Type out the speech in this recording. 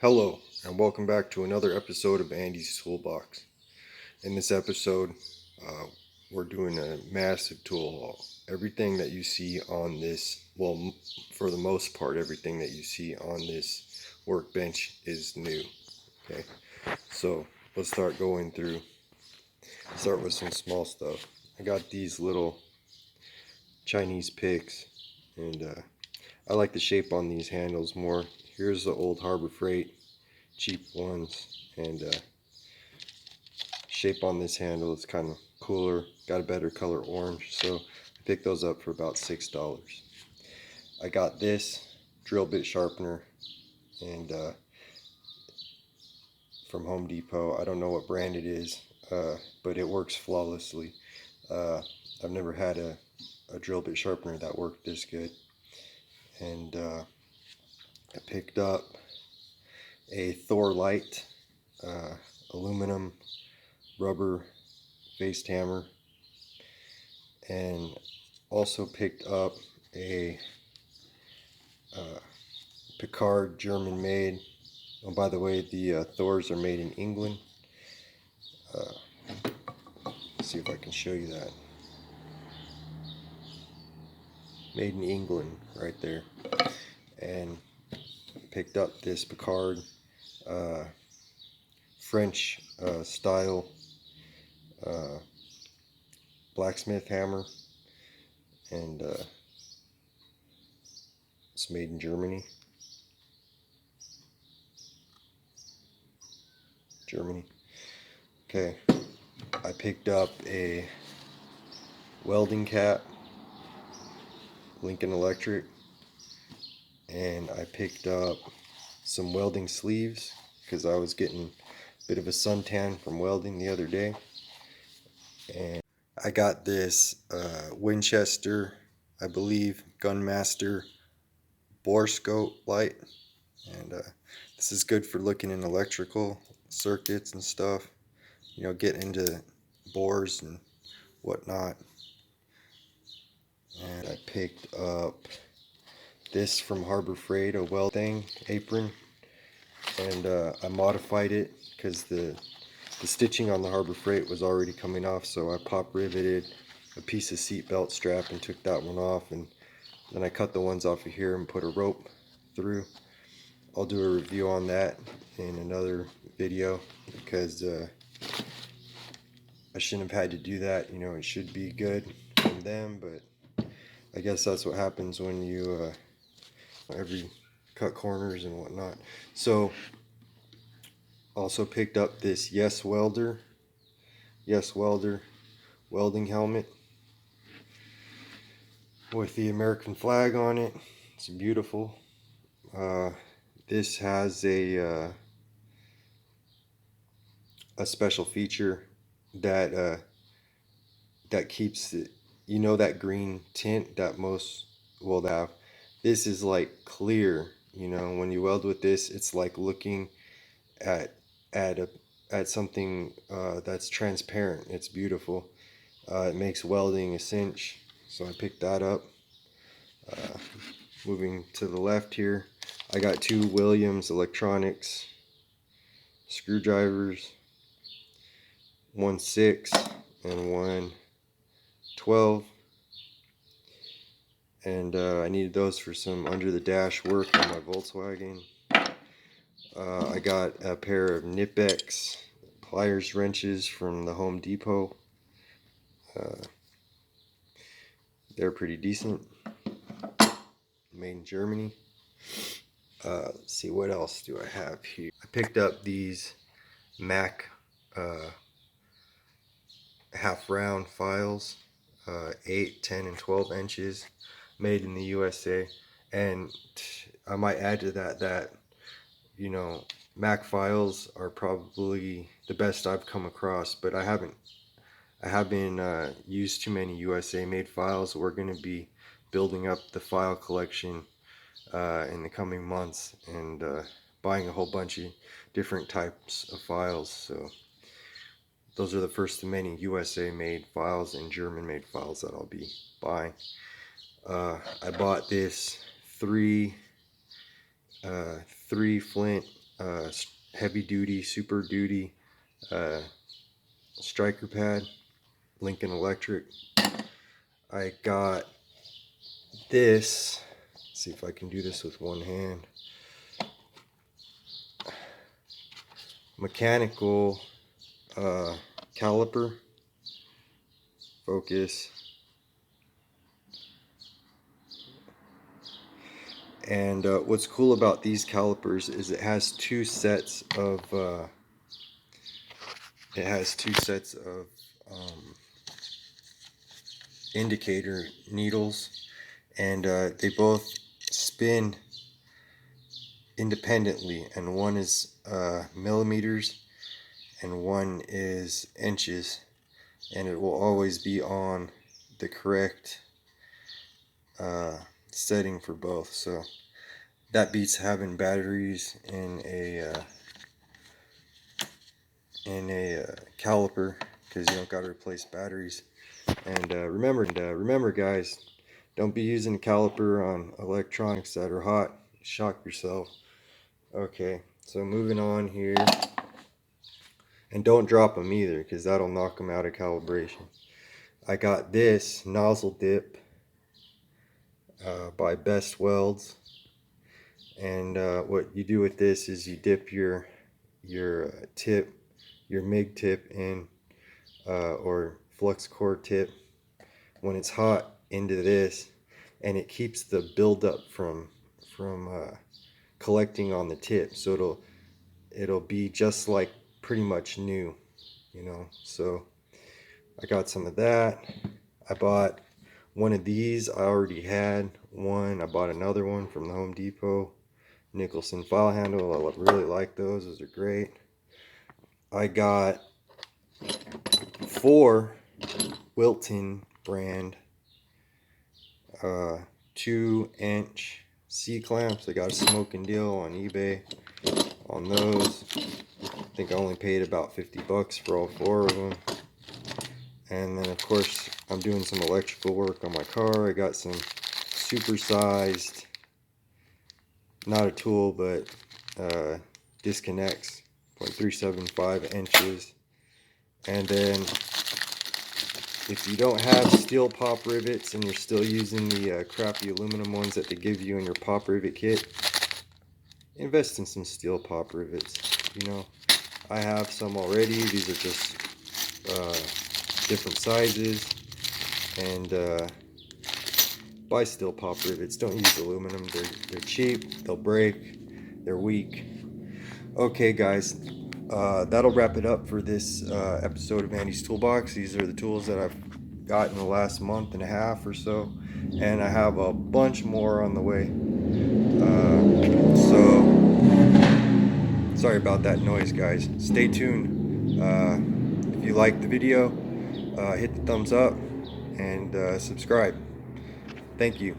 Hello, and welcome back to another episode of Andy's Toolbox. In this episode, uh, we're doing a massive tool haul. Everything that you see on this, well, for the most part, everything that you see on this workbench is new. Okay, so let's start going through. Start with some small stuff. I got these little Chinese picks, and I like the shape on these handles more. Here's the old Harbor Freight cheap ones, and shape on this handle is kind of cooler, got a better color orange, so I picked those up for about $6. I got this drill bit sharpener and from Home Depot. I don't know what brand it is, but it works flawlessly. I've never had a drill bit sharpener that worked this good. And I picked up a Thor Light aluminum rubber faced hammer, and also picked up a Picard German made. Oh, by the way, the Thors are made in England. Let's see if I can show you that. Made in England, right there. And picked up this Picard French style blacksmith hammer, and it's made in Germany. Okay, I picked up a welding cap, Lincoln Electric, and I picked up some welding sleeves because I was getting a bit of a suntan from welding the other day. And I got this Winchester, I believe, Gunmaster Borescope light, and this is good for looking in electrical circuits and stuff, you know, get into bores and whatnot. And I picked up this from Harbor Freight, a weld thing apron, and I modified it because the stitching on the Harbor Freight was already coming off, so I pop riveted a piece of seat belt strap and took that one off, and then I cut the ones off of here and put a rope through. I'll do a review on that in another video because I shouldn't have had to do that. You know, it should be good from them, but I guess that's what happens when you every cut corners and whatnot. So also picked up this Yes Welder welding helmet with the American flag on it. It's beautiful. This has a special feature that that keeps it, you know, that green tint that most will have. This is like clear, you know. When you weld with this, it's like looking at a at something that's transparent. It's beautiful. It makes welding a cinch, so I picked that up. Moving to the left here, I got two Williams Electronics screwdrivers, one 6 and one 12, and I needed those for some under the dash work on my Volkswagen. I got a pair of Knipex pliers wrenches from the Home Depot. They're pretty decent, made in Germany. Let's see, what else do I have here? I picked up these Mac half round files, 8, 10, and 12 inches, made in the USA. And I might add to that, you know, Mac files are probably the best I've come across, but I haven't used too many USA made files. We're going to be building up the file collection in the coming months, and buying a whole bunch of different types of files. So those are the first of many USA made files and German made files that I'll be buying. I bought this three flint heavy duty, super duty striker pad, Lincoln Electric. I got this, let's see if I can do this with one hand, mechanical caliper, focus, and what's cool about these calipers is it has two sets of indicator needles, and they both spin independently, and one is millimeters and one is inches, and it will always be on the correct setting for both. So that beats having batteries in a caliper, because you don't got to replace batteries. And remember guys, don't be using a caliper on electronics that are hot. Shock yourself. Okay, so moving on here, and don't drop them either, because that'll knock them out of calibration. I got this nozzle dip by Best Welds, and what you do with this is you dip your tip, your MIG tip in, or flux core tip, when it's hot, into this, and it keeps the buildup from collecting on the tip, so it'll be just like pretty much new, you know. So I got some of that. I bought one of these. I already had one. I bought another one from the Home Depot, Nicholson file handle. I really like those. Those are great. I got 4 Wilton brand 2-inch C-clamps. I got a smoking deal on eBay on those. I think I only paid about 50 bucks for all 4 of them. And then of course I'm doing some electrical work on my car. I got some super-sized, not a tool, but disconnects, 0.375 inches. And then if you don't have steel pop rivets and you're still using the crappy aluminum ones that they give you in your pop rivet kit, invest in some steel pop rivets. You know, I have some already. These are just different sizes, and buy steel pop rivets. Don't use aluminum. They're cheap, they'll break, they're weak. Okay guys, that'll wrap it up for this episode of Andy's Toolbox. These are the tools that I've got in the last month and a half or so, and I have a bunch more on the way. So sorry about that noise guys. Stay tuned. If you like the video, hit the thumbs up and subscribe. Thank you.